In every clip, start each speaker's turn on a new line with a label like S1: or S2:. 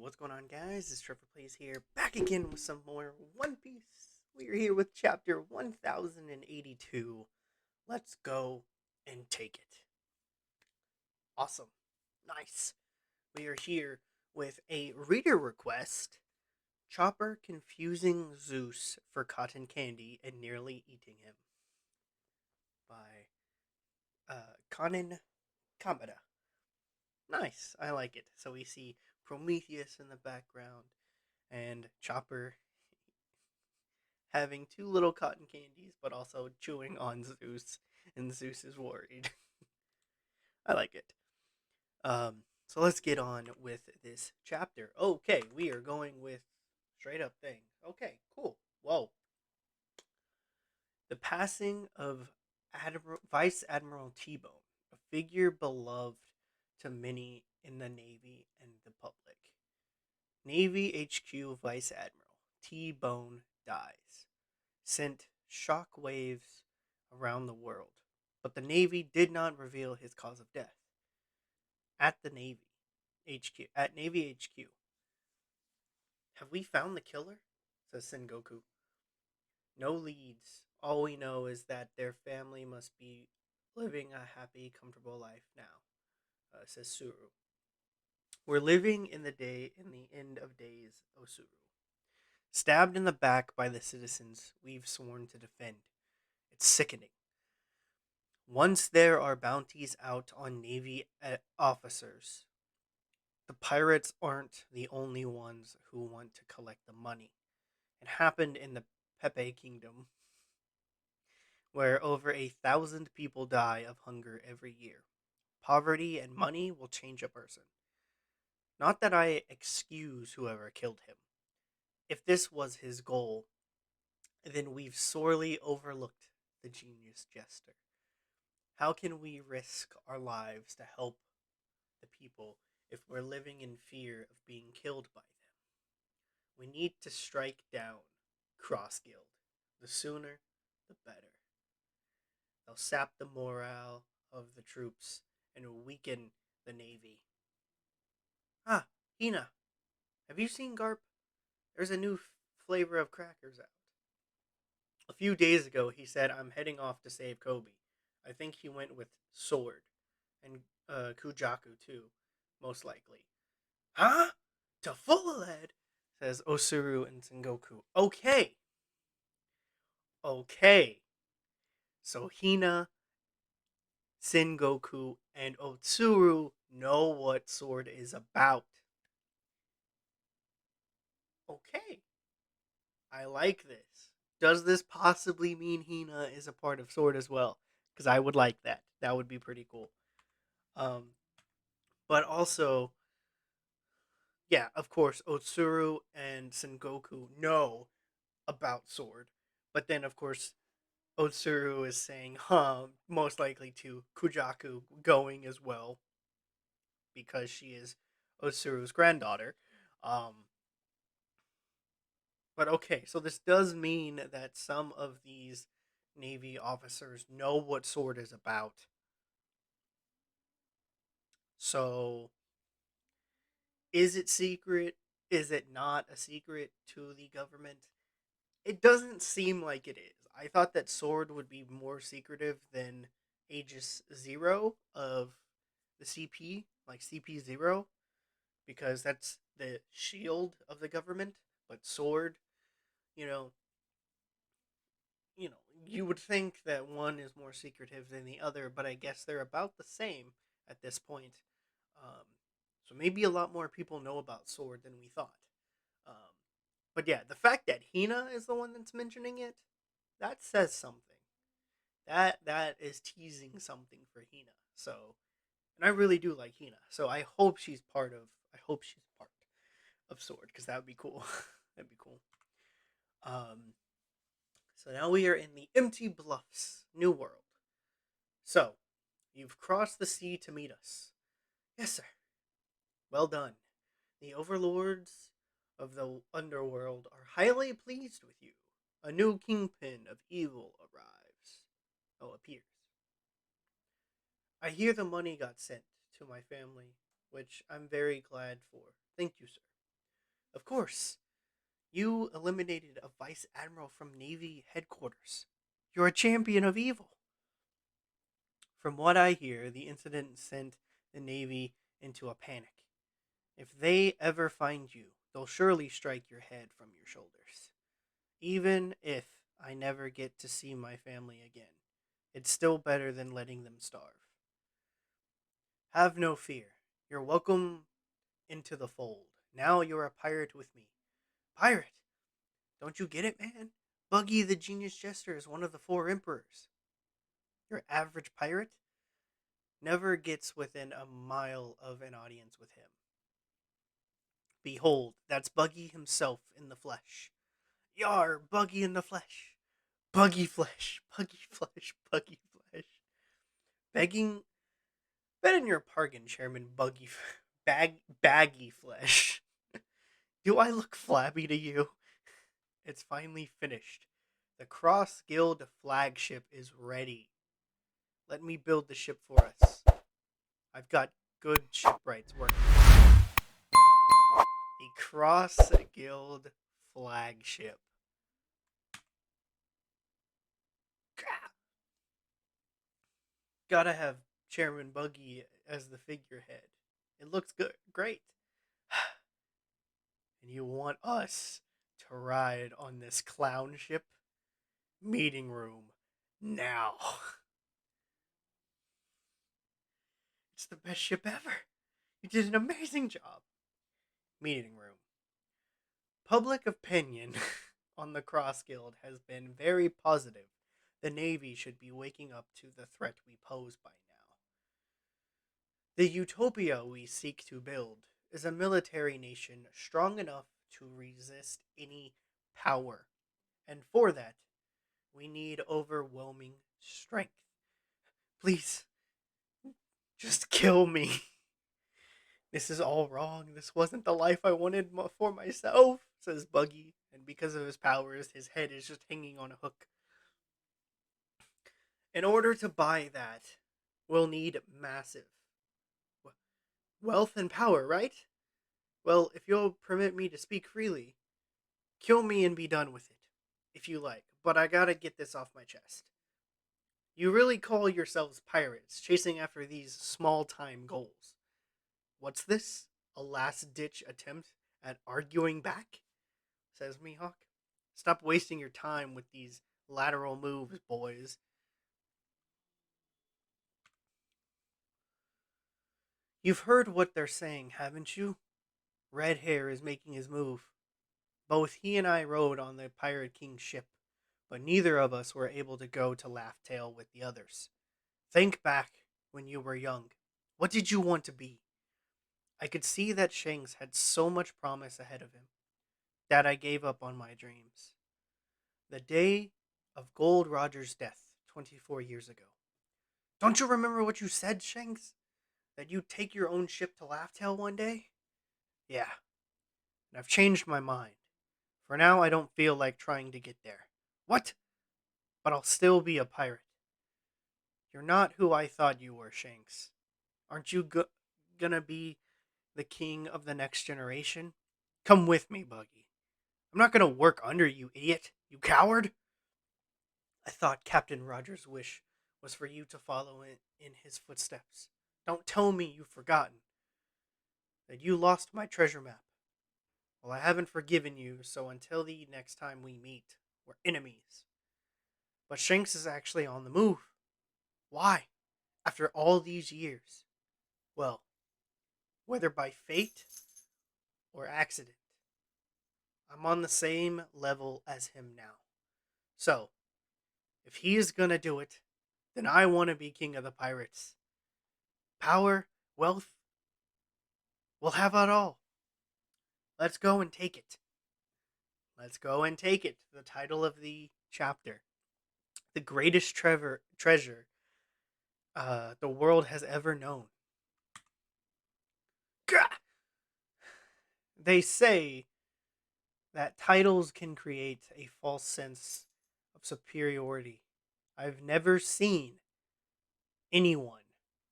S1: What's going on, guys? It's Trevor Plays here, back again with some more One Piece. We are here with chapter 1082. Let's go and take it. Awesome. Nice. We are here with a reader request. Chopper confusing Zeus for cotton candy and nearly eating him. By Kanin Kamada. Nice. I like it. So we see Prometheus in the background and Chopper having two little cotton candies, but also chewing on Zeus, and Zeus is worried. I like it. So let's get on with this chapter. Okay, we are going with straight up things. Okay, cool. Whoa. The passing of Vice Admiral T-Bone, a figure beloved to many in the Navy and the public. Navy HQ Vice Admiral T-Bone dies. Sent shock waves around the world, but the Navy did not reveal his cause of death. At Navy HQ, have we found the killer? Says Sengoku. No leads. All we know is that their family must be living a happy, comfortable life now, says Suru. We're living in the end of days, Osuru. Stabbed in the back by the citizens we've sworn to defend. It's sickening. Once there are bounties out on Navy officers, the pirates aren't the only ones who want to collect the money. It happened in the Pepe Kingdom, where over 1,000 people die of hunger every year. Poverty and money will change a person. Not that I excuse whoever killed him. If this was his goal, then we've sorely overlooked the genius jester. How can we risk our lives to help the people if we're living in fear of being killed by them? We need to strike down Cross Guild. The sooner, the better. They'll sap the morale of the troops and weaken the Navy. Ah, Hina, have you seen Garp? There's a new flavor of crackers out. A few days ago, he said, I'm heading off to save Kobe. I think he went with Sword. And Kujaku, too, most likely. Huh? To Fullerled, says Osuru and Sengoku. Okay. Okay. So Hina, Sengoku, and Otsuru know what Sword is about. Okay. I like this. Does this possibly mean Hina is a part of Sword as well? Because I would like that. That would be pretty cool. But also, yeah, of course, Otsuru and Sengoku know about Sword. But then, of course, Otsuru is saying, most likely to Kujaku going as well, because she is Otsuru's granddaughter. Um, but okay, so this does mean that some of these Navy officers know what Sword is about. So, is it secret? Is it not a secret to the government? It doesn't seem like it is. I thought that Sword would be more secretive than Aegis Zero of the CP, like CP0, because that's the shield of the government. But Sword, you know, you would think that one is more secretive than the other, but I guess they're about the same at this point. Um, so maybe a lot more people know about Sword than we thought. Um, but yeah, the fact that Hina is the one that's mentioning it, that says something. That is teasing something for Hina. So, and I really do like Hina. So I hope she's part of. I hope she's part of Sword because that would be cool. That'd be cool. Um, so now we are in the Empty Bluffs, New World. So, you've crossed the sea to meet us. Yes, sir. Well done. The overlords of the underworld are highly pleased with you. A new kingpin of evil appears. I hear the money got sent to my family, which I'm very glad for. Thank you, sir. Of course, you eliminated a vice admiral from Navy headquarters. You're a champion of evil. From what I hear, the incident sent the Navy into a panic. If they ever find you, they'll surely strike your head from your shoulders. Even if I never get to see my family again, it's still better than letting them starve. Have no fear. You're welcome into the fold. Now you're a pirate with me. Pirate! Don't you get it, man? Buggy the Genius Jester is one of the four emperors. Your average pirate never gets within a mile of an audience with him. Behold, that's Buggy himself in the flesh. Yar, Buggy in the flesh. Buggy flesh, Buggy flesh, Buggy flesh. Begging, bet in your pardon, Chairman Buggy, baggy flesh. Do I look flabby to you? It's finally finished. The Cross Guild flagship is ready. Let me build the ship for us. I've got good shipwrights working. The Cross Guild flagship. Gotta have Chairman Buggy as the figurehead. It looks good, great. And you want us to ride on this clown ship? Meeting room now. It's the best ship ever. You did an amazing job. Meeting room. Public opinion on the Cross Guild has been very positive. The Navy should be waking up to the threat we pose by now. The utopia we seek to build is a military nation strong enough to resist any power. And for that, we need overwhelming strength. Please, just kill me. This is all wrong. This wasn't the life I wanted for myself, says Buggy, and because of his powers, his head is just hanging on a hook. In order to buy that, we'll need massive wealth and power, right? Well, if you'll permit me to speak freely, kill me and be done with it, if you like, but I gotta get this off my chest. You really call yourselves pirates, chasing after these small-time goals. What's this? A last-ditch attempt at arguing back? Says Mihawk. Stop wasting your time with these lateral moves, boys. You've heard what they're saying, haven't you? Red Hair is making his move. Both he and I rode on the Pirate King's ship, but neither of us were able to go to Laugh Tale with the others. Think back when you were young. What did you want to be? I could see that Shanks had so much promise ahead of him that I gave up on my dreams. The day of Gold Roger's death 24 years ago. Don't you remember what you said, Shanks? That you'd take your own ship to Laugh one day? Yeah, and I've changed my mind. For now, I don't feel like trying to get there. What? But I'll still be a pirate. You're not who I thought you were, Shanks. Aren't you gonna be the king of the next generation? Come with me, Buggy. I'm not gonna work under you, idiot. You coward. I thought Captain Rogers' wish was for you to follow in his footsteps. Don't tell me you've forgotten that you lost my treasure map. Well, I haven't forgiven you, so until the next time we meet, we're enemies. But Shanks is actually on the move. Why? After all these years? Well, whether by fate or accident, I'm on the same level as him now. So, if he is gonna do it, then I want to be king of the pirates. Power, wealth, we'll have it all. Let's go and take it. Let's go and take it. The title of the chapter. The greatest treasure the world has ever known. Gah! They say that titles can create a false sense of superiority. I've never seen anyone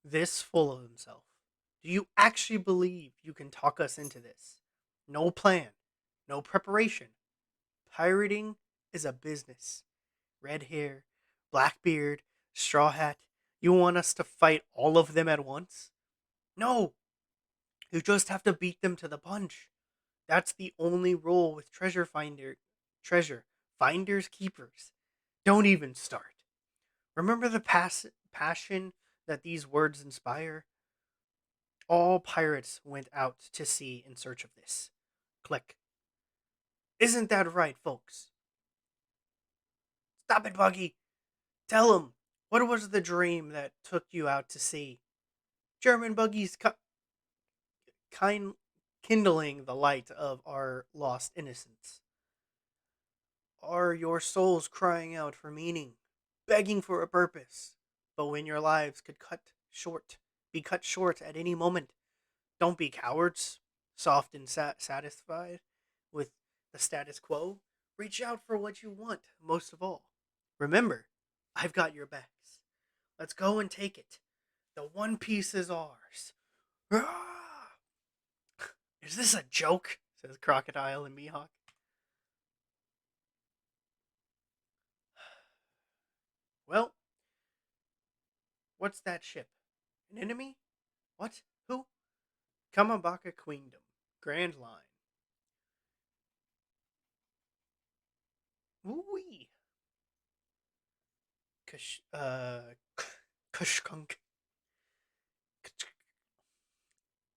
S1: this full of himself. Do you actually believe you can talk us into this? No plan, No preparation. Pirating is a business. Red hair, black beard, straw hat. You want us to fight all of them at once? No, you just have to beat them to the punch. That's the only rule with treasure finders keepers. Don't even start. Remember the passion that these words inspire? All pirates went out to sea in search of this. Click. Isn't that right, folks? Stop it, Buggy. Tell him. What was the dream that took you out to sea? German Buggy's kind kindling the light of our lost innocence. Are your souls crying out for meaning, begging for a purpose? But when your lives could be cut short at any moment, don't be cowards, soft and satisfied with the status quo. Reach out for what you want, most of all. Remember, I've got your backs. Let's go and take it. The One Piece is ours. Ah! Is this a joke? Says Crocodile and Mihawk. Well, what's that ship? An enemy? What? Who? Kamabaka Queendom. Grand Line. Woo-wee. Kush, Kushkunk.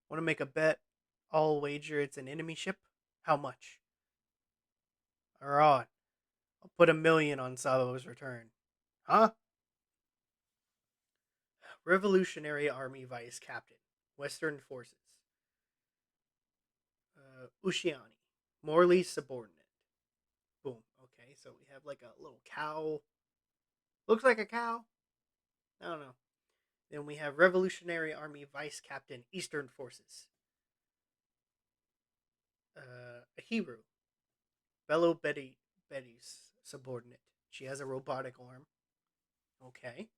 S1: Want to make a bet? I'll wager it's an enemy ship? How much? Alright. I'll put 1,000,000 on Sabo's return. Huh? Revolutionary Army Vice Captain. Western Forces. Ushiani. Morley's subordinate. Boom. Okay, so we have like a little cow. Looks like a cow. I don't know. Then we have Revolutionary Army Vice Captain, Eastern Forces. Ahiru. Betty's subordinate. She has a robotic arm. Okay.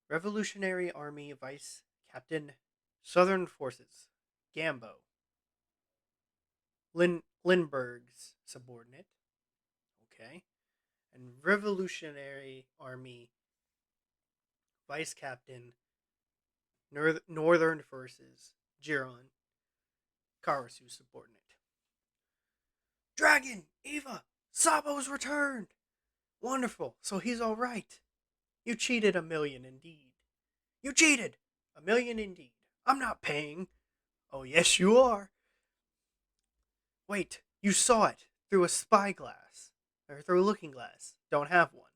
S1: Revolutionary Army Vice Captain, Southern Forces. Gambo. Lindbergh's subordinate. Okay. And Revolutionary Army Vice Captain, Northern Forces. Jiron. Karasu's subordinate. Dragon! Eva! Sabo's returned! Wonderful. So he's all right. You cheated 1,000,000 indeed. You cheated! 1,000,000 indeed. I'm not paying. Oh, yes, you are. Wait, you saw it through a spyglass. Or through a looking glass. Don't have one.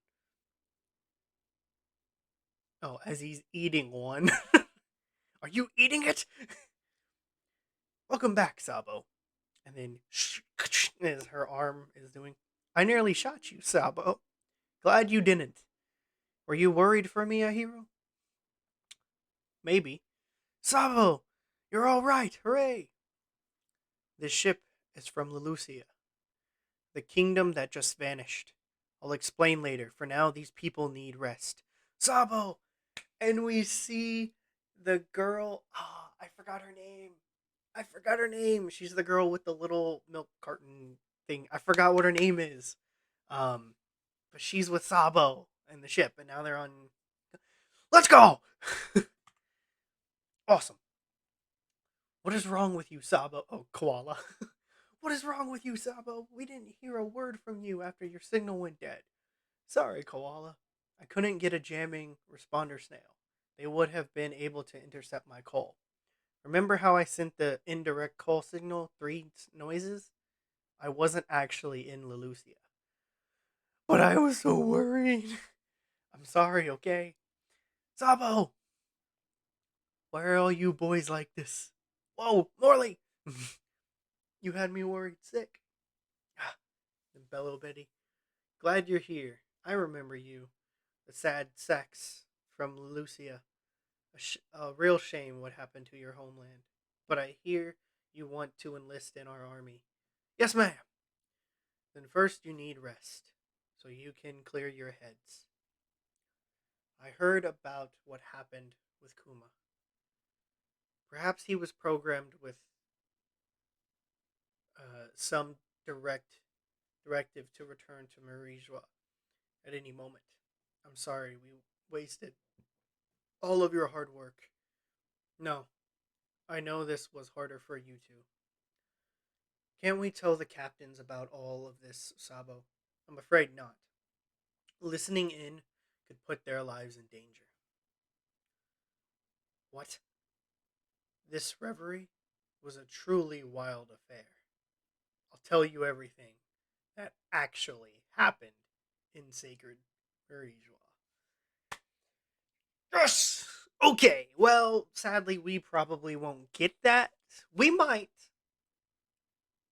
S1: Oh, as he's eating one. Are you eating it? Welcome back, Sabo. And then, as her arm is doing, I nearly shot you, Sabo. Glad you didn't. Were you worried for me, Ahiro? Maybe. Sabo, you're all right. Hooray. This ship is from Lelucia, the kingdom that just vanished. I'll explain later. For now, these people need rest. Sabo! And we see the girl. Ah, I forgot her name. I forgot her name. She's the girl with the little milk carton thing. I forgot what her name is. But she's with Sabo and the ship, and now they're on. Let's go! Awesome. What is wrong with you, Sabo? Oh, Koala. What is wrong with you, Sabo? We didn't hear a word from you after your signal went dead. Sorry, Koala. I couldn't get a jamming responder snail. They would have been able to intercept my call. Remember how I sent the indirect call signal 3 noises? I wasn't actually in Lelucia. But I was so worried. I'm sorry, okay? Sabo! Why are all you boys like this? Whoa, Morley! You had me worried sick. And Bellow Betty. Glad you're here. I remember you. The sad sex from Lucia. A real shame what happened to your homeland. But I hear you want to enlist in our army. Yes, ma'am. Then first you need rest, so you can clear your heads. I heard about what happened with Kuma. Perhaps he was programmed with some direct directive to return to Marijua at any moment. I'm sorry we wasted all of your hard work. No, I know this was harder for you two. Can't we tell the captains about all of this, Sabo? I'm afraid not. Listening in could put their lives in danger. What? This reverie was a truly wild affair. I'll tell you everything that actually happened in Sacred Marijua. Yes! Okay, well, sadly, we probably won't get that. We might.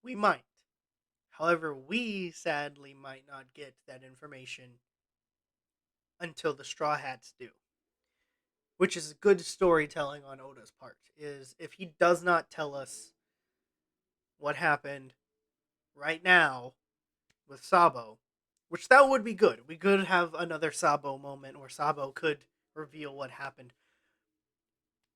S1: We might. However, we sadly might not get that information until the Straw Hats do. Which is good storytelling on Oda's part. Is if he does not tell us what happened right now with Sabo, which that would be good. We could have another Sabo moment where Sabo could reveal what happened.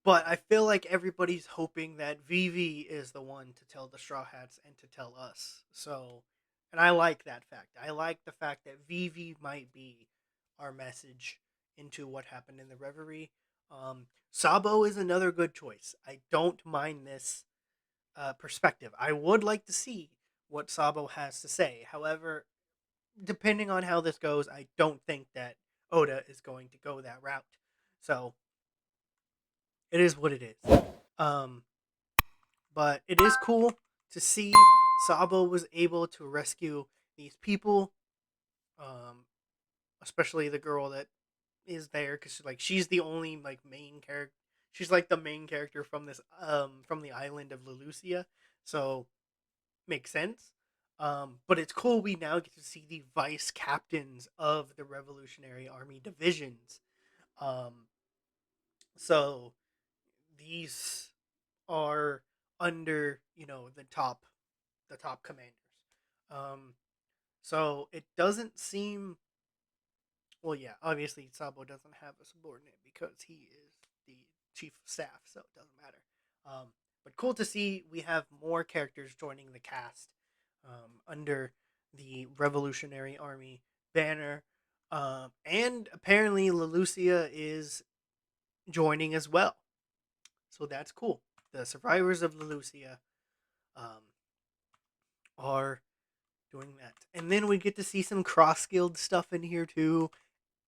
S1: But I feel like everybody's hoping that Vivi is the one to tell the Straw Hats and to tell us. So, and I like that fact. I like the fact that Vivi might be our message into what happened in the Reverie. Sabo is another good choice. I don't mind this perspective. I would like to see what Sabo has to say. However, depending on how this goes, I don't think that Oda is going to go that route. So it is what it is. Um, but it is cool to see Sabo was able to rescue these people, um, especially the girl that is there because like she's the only like main character. She's like the main character from this from the island of Lelucia, so makes sense. But it's cool we now get to see the vice captains of the Revolutionary Army divisions. Um, so these are under the top commanders. Um, so it doesn't seem well. Yeah, obviously Sabo doesn't have a subordinate because he is the chief of staff, so it doesn't matter. But cool to see we have more characters joining the cast under the Revolutionary Army banner. And apparently Lelucia is joining as well. So that's cool. The survivors of Lelucia um, are doing that. And then we get to see some cross guild stuff in here too,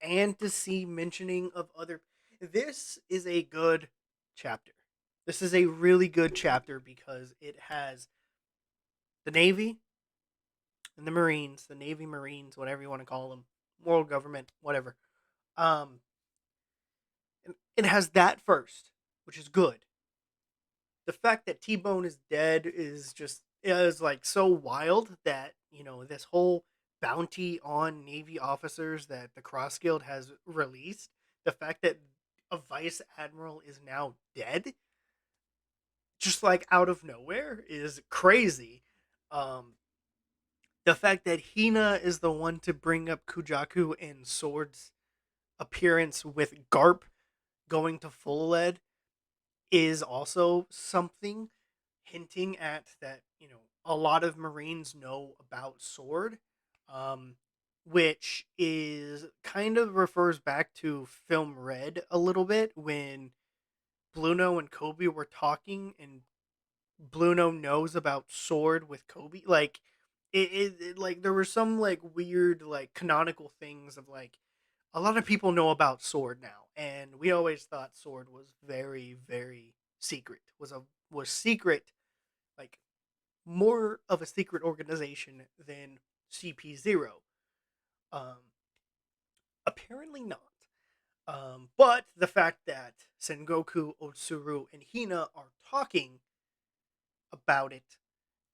S1: and to see mentioning of other. This is a good chapter. This is a really good chapter because it has the Navy and the Marines, the Navy Marines, whatever you want to call them, world government, whatever. Um, it has that first, which is good. The fact that T-Bone is dead is like so wild that this whole bounty on Navy officers that the Cross Guild has released. The fact that a vice admiral is now dead, just like out of nowhere, is crazy. Um, the fact that Hina is the one to bring up Kujaku and Sword's appearance with Garp going to full lead is also something hinting at that a lot of Marines know about Sword, um, which is kind of refers back to film Red a little bit when Bluno and Kobe were talking and Bluno knows about Sword with Kobe. Like like there were some like weird like canonical things of like a lot of people know about Sword now, and we always thought Sword was very very secret. Was secret, like more of a secret organization than CP0. Um, Apparently not. But the fact that Sengoku, Otsuru, and Hina are talking about it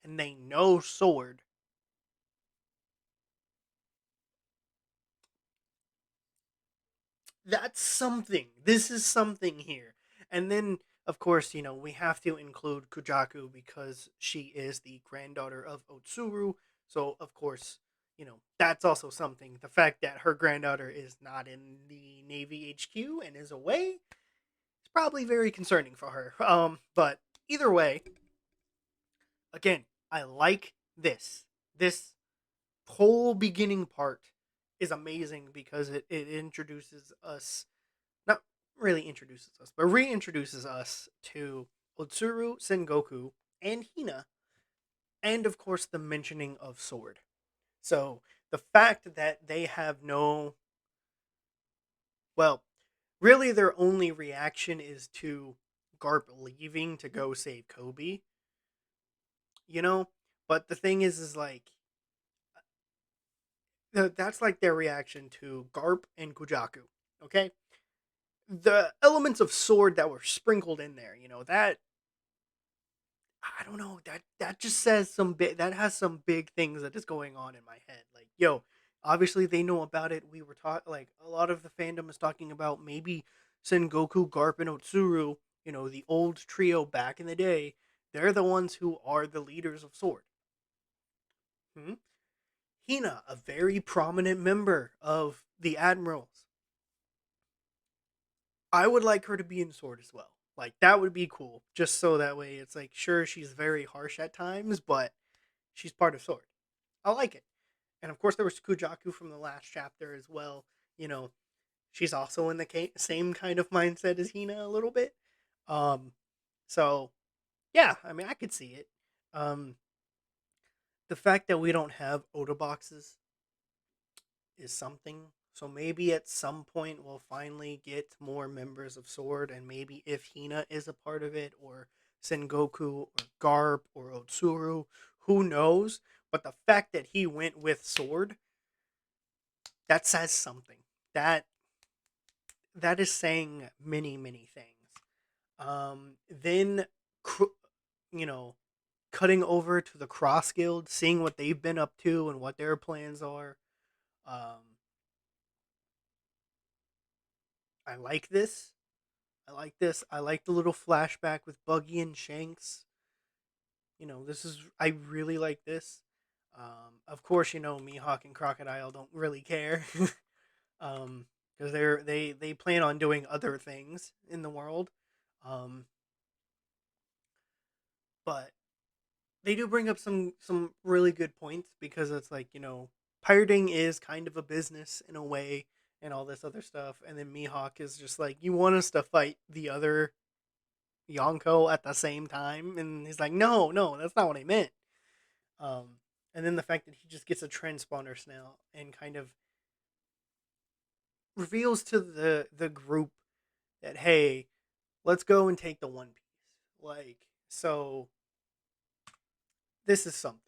S1: and they know Sword, that's something. This is something here. And then, of course, we have to include Kujaku because she is the granddaughter of Otsuru. So, of course, that's also something. The fact that her granddaughter is not in the Navy HQ and is away is probably very concerning for her. But either way, again, I like this this whole beginning part is amazing because it introduces us, not really introduces us, but reintroduces us to Otsuru, Sengoku, and Hina, and of course the mentioning of sword. So the fact that they have no, well, really their only reaction is to Garp leaving to go save Kobe, you know? But the thing is like, that's like their reaction to Garp and Kujaku, okay? The elements of sword that were sprinkled in there, that I don't know, that just says some big, that has some big things that is going on in my head. Like, yo, obviously they know about it. We were taught, like, a lot of the fandom is talking about maybe Sengoku, Garp, and Otsuru, the old trio back in the day. They're the ones who are the leaders of Sword. Hmm? Hina, a very prominent member of the Admirals. I would like her to be in Sword as well. Like, that would be cool. Just so that way it's like, sure, she's very harsh at times, but she's part of Sword. I like it. And of course, there was Kujaku from the last chapter as well. You know, she's also in the same kind of mindset as Hina a little bit. Um, so yeah, I mean, I could see it. Um, the fact that we don't have Oda boxes is something. So maybe at some point we'll finally get more members of Sword, and maybe if Hina is a part of it, or Sengoku, or Garp, or Otsuru, who knows? But the fact that he went with Sword, that says something. That that is saying many, many things. Then, you know, cutting over to the Cross Guild, seeing what they've been up to and what their plans are. Um, I like this. I like this. I like the little flashback with Buggy and Shanks. This is, I really like this. Of course, Mihawk and Crocodile don't really care. Because they plan on doing other things in the world. Um, but they do bring up some really good points, because it's like, pirating is kind of a business in a way, and all this other stuff. And then Mihawk is just like, you want us to fight the other Yonko at the same time, and he's like, no, no, that's not what I meant. Um, and then the fact that he just gets a transponder snail and kind of reveals to the group that, hey, let's go and take the One Piece. Like, so this is something.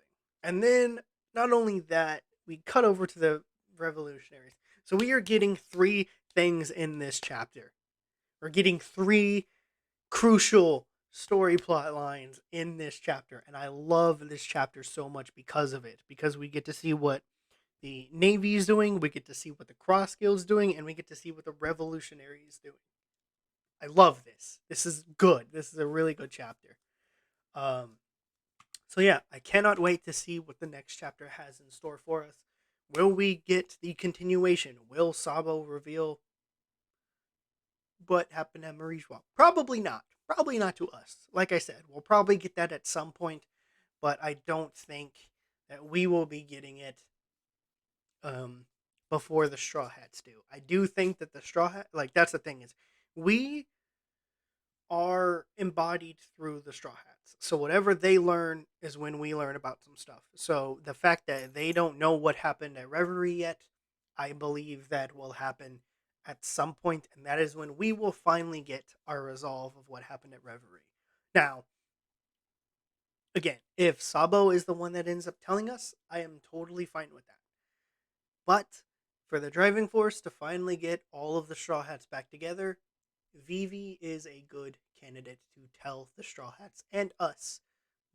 S1: And then not only that, we cut over to the revolutionaries. So we are getting three things in this chapter. We're getting three crucial story plot lines in this chapter, and I love this chapter so much because of it. Because we get to see what the Navy is doing, we get to see what the Cross Guild's doing, and we get to see what the Revolutionary is doing. I love this. This is good. This is a really good chapter. Um, so yeah, I cannot wait to see what the next chapter has in store for us. Will we get the continuation? Will Sabo reveal what happened at Marijois? Probably not. Probably not to us. Like I said, we'll probably get that at some point, but I don't think that we will be getting it um, before the Straw Hats do. I do think that the Straw Hat, like, that's the thing, is we are embodied through the Straw Hats. So whatever they learn is when we learn about some stuff. So the fact that they don't know what happened at Reverie yet, I believe that will happen at some point, and that is when we will finally get our resolve of what happened at Reverie. Now, again, if Sabo is the one that ends up telling us, I am totally fine with that. But for the driving force to finally get all of the Straw Hats back together, Vivi is a good candidate to tell the Straw Hats and us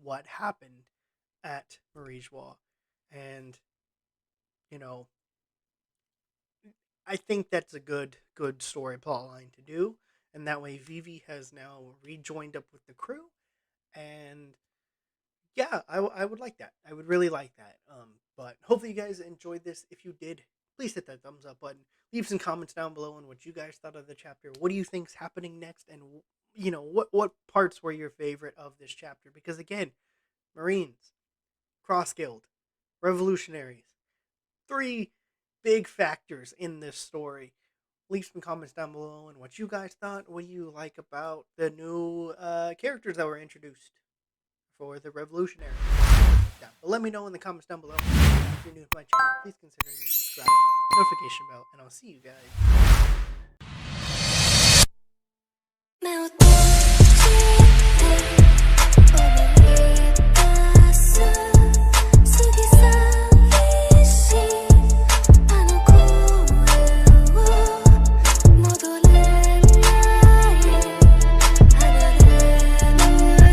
S1: what happened at Marie Joie. And, you know, I think that's a good story plot line to do. And that way Vivi has now rejoined up with the crew. And yeah, I would like that. I would really like that. But hopefully you guys enjoyed this. If you did, please hit that thumbs up button. Leave some comments down below on what you guys thought of the chapter. What do you think's happening next? And what parts were your favorite of this chapter? Because again, Marines, Cross Guild, revolutionaries. 3 big factors in this story. Leave some comments down below on what you guys thought. What do you like about the new characters that were introduced for the revolutionaries? Yeah, but let me know in the comments down below. If you're new to my channel, please consider subscribing, notification bell, and I'll see you guys